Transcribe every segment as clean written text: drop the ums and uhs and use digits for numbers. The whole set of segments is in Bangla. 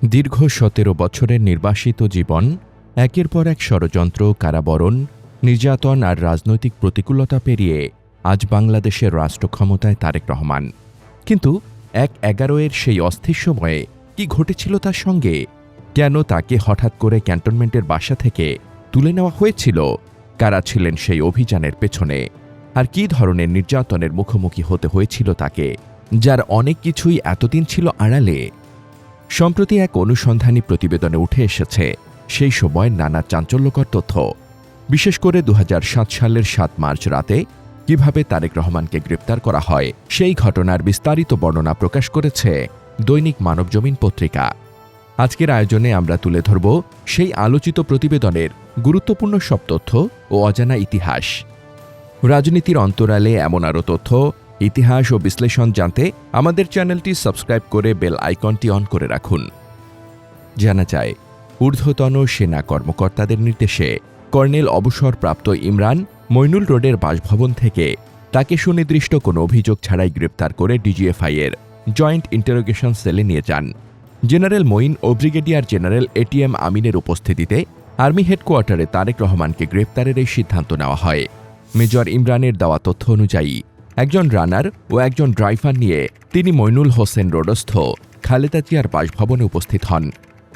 দীর্ঘ ১৭ বছরের নির্বাসিত জীবন, একের পর এক ষড়যন্ত্র, কারাবরণ, নির্যাতন আর রাজনৈতিক প্রতিকূলতা পেরিয়ে আজ বাংলাদেশের রাষ্ট্রক্ষমতায় তারেক রহমান। কিন্তু ১/১১-এর সেই অস্থির সময়ে কি ঘটেছিল তার সঙ্গে? কেন তাকে হঠাৎ করে ক্যান্টনমেন্টের বাসা থেকে তুলে নেওয়া হয়েছিল? কারা ছিলেন সেই অভিযানের পেছনে? আর কী ধরনের নির্যাতনের মুখোমুখি হতে হয়েছিল তাকে, যার অনেক কিছুই এতদিন ছিল আড়ালে? সম্প্রতি এক অনুসন্ধানী প্রতিবেদনে উঠে এসেছে সেই সময় নানা চাঞ্চল্যকর তথ্য। বিশেষ করে ২০০৭ সালের ৭ মার্চ রাতে কিভাবে তারেক রহমানকে গ্রেপ্তার করা হয়, সেই ঘটনার বিস্তারিত বর্ণনা প্রকাশ করেছে দৈনিক মানবজমিন পত্রিকা। আজকের আয়োজনে আমরা তুলে ধরব সেই আলোচিত প্রতিবেদনের গুরুত্বপূর্ণ সব তথ্য ও অজানা ইতিহাস। রাজনীতির অন্তরালে এমন আরও তথ্য, ইতিহাস ও বিশ্লেষণ জানতে আমাদের চ্যানেলটি সাবস্ক্রাইব করে বেল আইকনটি অন করে রাখুন। জানা যায়, ঊর্ধ্বতন সেনা কর্মকর্তাদের নির্দেশে কর্নেল অবসরপ্রাপ্ত ইমরান মইনুল রোডের বাসভবন থেকে তাকে সুনির্দিষ্ট কোনো অভিযোগ ছাড়াই গ্রেপ্তার করে ডিজিএফআই-এর জয়েন্ট ইন্টারোগেশন সেলে নিয়ে যান। জেনারেল মঈন ও ব্রিগেডিয়ার জেনারেল এটিএম আমিনের উপস্থিতিতে আর্মি হেডকোয়ার্টারে তারেক রহমানকে গ্রেপ্তারের এই সিদ্ধান্ত নেওয়া হয়। মেজর ইমরানের দেওয়া তথ্য অনুযায়ী একজন রানার ও একজন ড্রাইভার নিয়ে তিনি মইনুল হোসেন রোডস্থ খালেদা জিয়ার বাসভবনে উপস্থিত হন।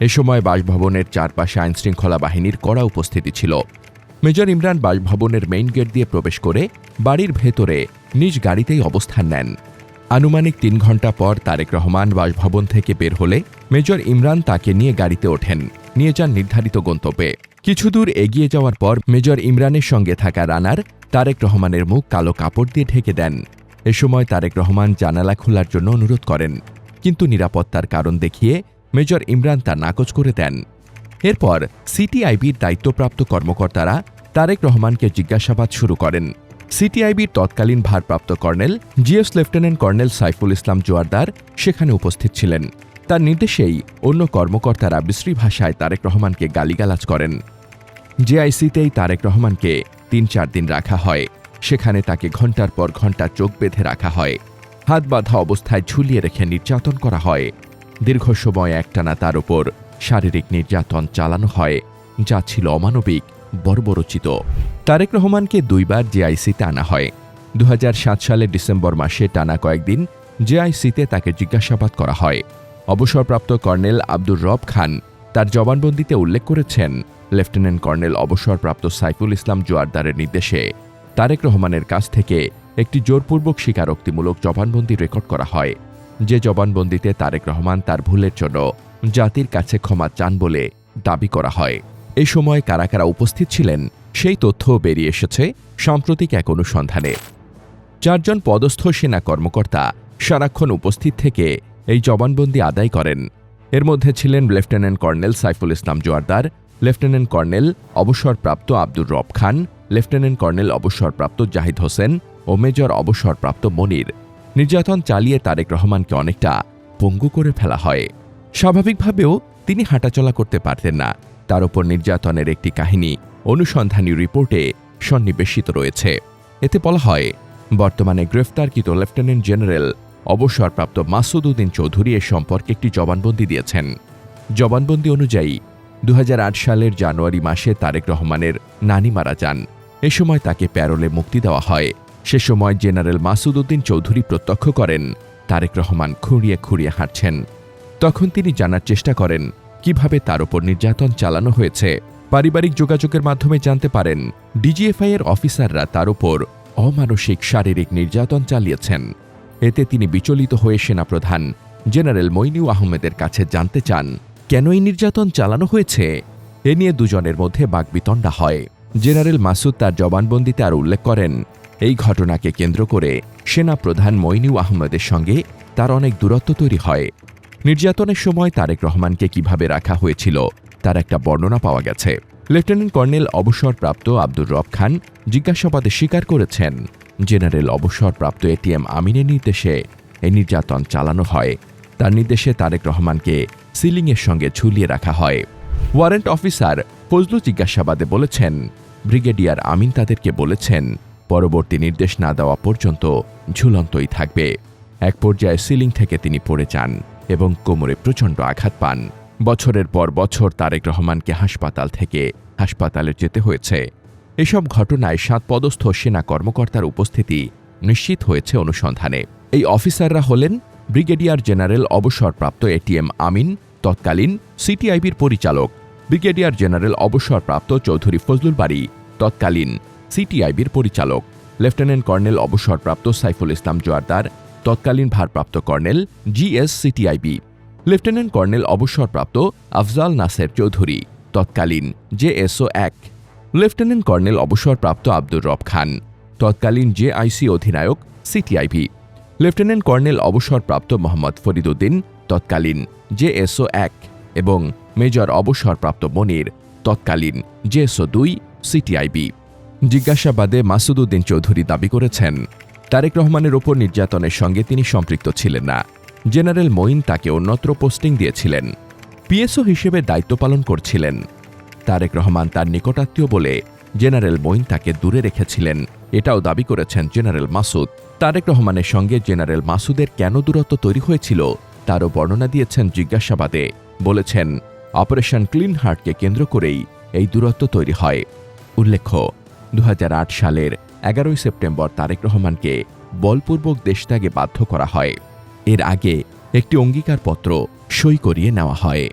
এ সময় বাসভবনের চারপাশে আইনশৃঙ্খলা বাহিনীর কড়া উপস্থিতি ছিল। মেজর ইমরান বাসভবনের মেইন গেট দিয়ে প্রবেশ করে বাড়ির ভেতরে নিজ গাড়িতেই অবস্থান নেন। আনুমানিক ৩ ঘণ্টা পর তারেক রহমান বাসভবন থেকে বের হলে মেজর ইমরান তাকে নিয়ে গাড়িতে ওঠেন, নিয়ে যান নির্ধারিত গন্তব্যে। কিছু দূর এগিয়ে যাওয়ার পর মেজর ইমরানের সঙ্গে থাকা রানার তারেক রহমানের মুখ কালো কাপড় দিয়ে ঢেকে দেন। এ সময় তারেক রহমান জানালা খোলার জন্য অনুরোধ করেন, কিন্তু নিরাপত্তার কারণ দেখিয়ে মেজর ইমরান তা নাকচ করে দেন। এরপর সিটিআইবির দায়িত্বপ্রাপ্ত কর্মকর্তারা তারেক রহমানকে জিজ্ঞাসাবাদ শুরু করেন। সিটিআইবির তৎকালীন ভারপ্রাপ্ত colonel GS lieutenant colonel Saiful Islam Joardar সেখানে উপস্থিত ছিলেন। তার নির্দেশেই অন্য কর্মকর্তারা বিশ্রী ভাষায় তারেক রহমানকে গালিগালাজ করেন। জেআইসিতেই তারেক রহমানকে ৩-৪ দিন রাখা হয়। সেখানে তাকে ঘণ্টার পর ঘণ্টা চোখ বেঁধে রাখা হয়, হাত বাঁধা অবস্থায় ঝুলিয়ে রেখে নির্যাতন করা হয়। দীর্ঘ সময় একটানা তার উপর শারীরিক নির্যাতন চালানো হয়, যা ছিল অমানবিক, বর্বরোচিত। তারেক রহমানকে ২ বার জেআইসিতে আনা হয়। ২০০৭ সালের ডিসেম্বর মাসে টানা কয়েকদিন জেআইসিতে তাকে জিজ্ঞাসাবাদ করা হয়। অবসরপ্রাপ্ত কর্নেল আব্দুর রব খান তার জবানবন্দিতে উল্লেখ করেছেন, লেফটেন্যান্ট কর্নেল অবসরপ্রাপ্ত সাইফুল ইসলাম জোয়ারদারের নির্দেশে তারেক রহমানের কাছ থেকে একটি জোরপূর্বক স্বীকারোক্তিমূলক জবানবন্দি রেকর্ড করা হয়। যে জবানবন্দিতে তারেক রহমান তার ভুলের জন্য জাতির কাছে ক্ষমা চান বলে দাবি করা হয়। এ সময় কারা কারা উপস্থিত ছিলেন সেই তথ্য বেরিয়ে এসেছে সাম্প্রতিক এক অনুসন্ধানে। ৪ জন পদস্থ সেনা কর্মকর্তা সারাক্ষণ উপস্থিত থেকে এই জবানবন্দি আদায় করেন। এর মধ্যে ছিলেন lieutenant colonel Saiful Islam Joardar, lieutenant colonel অবসরপ্রাপ্ত আব্দুর রব খান, লেফটেন্যান্ট কর্নেল অবসরপ্রাপ্ত জাহিদ হোসেন ও মেজর অবসরপ্রাপ্ত মনির। নির্যাতন চালিয়ে তারেক রহমানকে অনেকটা পঙ্গু করে ফেলা হয়। স্বাভাবিকভাবেও তিনি হাঁটাচলা করতে পারতেন না। তার উপর নির্যাতনের একটি কাহিনী অনুসন্ধানী রিপোর্টে সন্নিবেশিত রয়েছে। এতে বলা হয়, বর্তমানে গ্রেফতারকৃত লেফটেন্যান্ট জেনারেল অবসরপ্রাপ্ত মাসুদ উদ্দিন চৌধুরী এ সম্পর্কে একটি জবানবন্দি দিয়েছেন। জবানবন্দি অনুযায়ী ২০০৮ সালের জানুয়ারি মাসে তারেক রহমানের নানি মারা যান। এ সময় তাকে প্যারোলে মুক্তি দেওয়া হয়। সে সময় জেনারেল মাসুদ উদ্দিন চৌধুরী প্রত্যক্ষ করেন তারেক রহমান খুঁড়িয়ে খুঁড়িয়ে হাঁটছেন। তখন তিনি জানার চেষ্টা করেন কিভাবে তার উপর নির্যাতন চালানো হয়েছে। পারিবারিক যোগাযোগের মাধ্যমে জানতে পারেন ডিজিএফআই-এর অফিসাররা তার উপর অমানসিক শারীরিক নির্যাতন চালিয়েছেন। এতে তিনি বিচলিত হয়ে সেনাপ্রধান জেনারেল মইনু আহমেদের কাছে জানতে চান কেন এই নির্যাতন চালানো হয়েছে। এ নিয়ে দুজনের মধ্যে বাকবিতণ্ডা হয়। জেনারেল মাসুদ তার জবানবন্দিতে আর উল্লেখ করেন, এই ঘটনাকে কেন্দ্র করে সেনাপ্রধান মইনু আহমেদের সঙ্গে তার অনেক দূরত্ব তৈরি হয়। নির্যাতনের সময় তারেক রহমানকে কিভাবে রাখা হয়েছিল তার একটা বর্ণনা পাওয়া গেছে। লেফটেন্যান্ট কর্নেল অবসরপ্রাপ্ত আব্দুর রব খান জিজ্ঞাসাবাদে স্বীকার করেছেন, জেনারেল অবসরপ্রাপ্ত এটিএম আমিনের নির্দেশে এই নির্যাতন চালানো হয়। তার নির্দেশে তারেক রহমানকে সিলিংয়ের সঙ্গে ঝুলিয়ে রাখা হয়। ওয়ারেন্ট অফিসার ফজলু জিজ্ঞাসাবাদে বলেছেন, ব্রিগেডিয়ার আমিন তাদেরকে বলেছেন পরবর্তী নির্দেশ না দেওয়া পর্যন্ত ঝুলন্তই থাকবে। এক পর্যায়ে সিলিং থেকে তিনি পড়ে যান এবং কোমরে প্রচণ্ড আঘাত পান। বছরের পর বছর তারেক রহমানকে হাসপাতাল থেকে হাসপাতালে যেতে হয়েছে। এসব ঘটনায় 7 পদস্থ সেনা কর্মকর্তার উপস্থিতি নিশ্চিত হয়েছে অনুসন্ধানে। এই অফিসাররা হলেন ব্রিগেডিয়ার জেনারেল অবসরপ্রাপ্ত এটিএম আমিন, তৎকালীন সিটিআইবির পরিচালক, ব্রিগেডিয়ার জেনারেল অবসরপ্রাপ্ত চৌধুরী ফজলুল বারী, তৎকালীন সিটিআইবির পরিচালক, লেফটেন্যান্ট কর্নেল অবসরপ্রাপ্ত সাইফুল ইসলাম জোয়ারদার, তৎকালীন ভারপ্রাপ্ত colonel GS CTIB, lieutenant colonel অবসরপ্রাপ্ত আফজাল নাসের চৌধুরী, তৎকালীন জেএসও 1, লেফটেন্যান্ট কর্নেল অবসরপ্রাপ্ত আব্দুর রব খান, তৎকালীন জেআইসি অধিনায়ক সিটিআইবি, লেফটেন্যান্ট কর্নেল অবসরপ্রাপ্ত মোহাম্মদ ফরিদ উদ্দিন, তৎকালীন জেএসও 1 এবং মেজর অবসরপ্রাপ্ত মনির, তৎকালীন জেএসও 2 সিটিআইবি। জিজ্ঞাসাবাদে মাসুদ উদ্দিন চৌধুরী দাবি করেছেন, তারেক রহমানের ওপর নির্যাতনের সঙ্গে তিনি সম্পৃক্ত ছিলেন না। জেনারেল মঈন তাকে অন্যত্র পোস্টিং দিয়েছিলেন, পিএসও হিসেবে দায়িত্ব পালন করছিলেন। তারেক রহমান তার নিকটাত্মীয় বলে জেনারেল মঈন তাকে দূরে রেখেছিলেন, এটাও দাবি করেছেন জেনারেল মাসুদ। তারেক রহমানের সঙ্গে জেনারেল মাসুদের কেন দূরত্ব তৈরি হয়েছিল তারও বর্ণনা দিয়েছেন জিজ্ঞাসাবাদে। বলেছেন, অপারেশন ক্লিন হার্টকে কেন্দ্র করেই এই দূরত্ব তৈরি হয়। উল্লেখ্য, 2008 সালের 11 সেপ্টেম্বর তারেক রহমানকে বলপূর্বক দেশত্যাগে বাধ্য করা হয়। এর আগে একটি অঙ্গীকারপত্র সই করিয়ে নেওয়া হয়।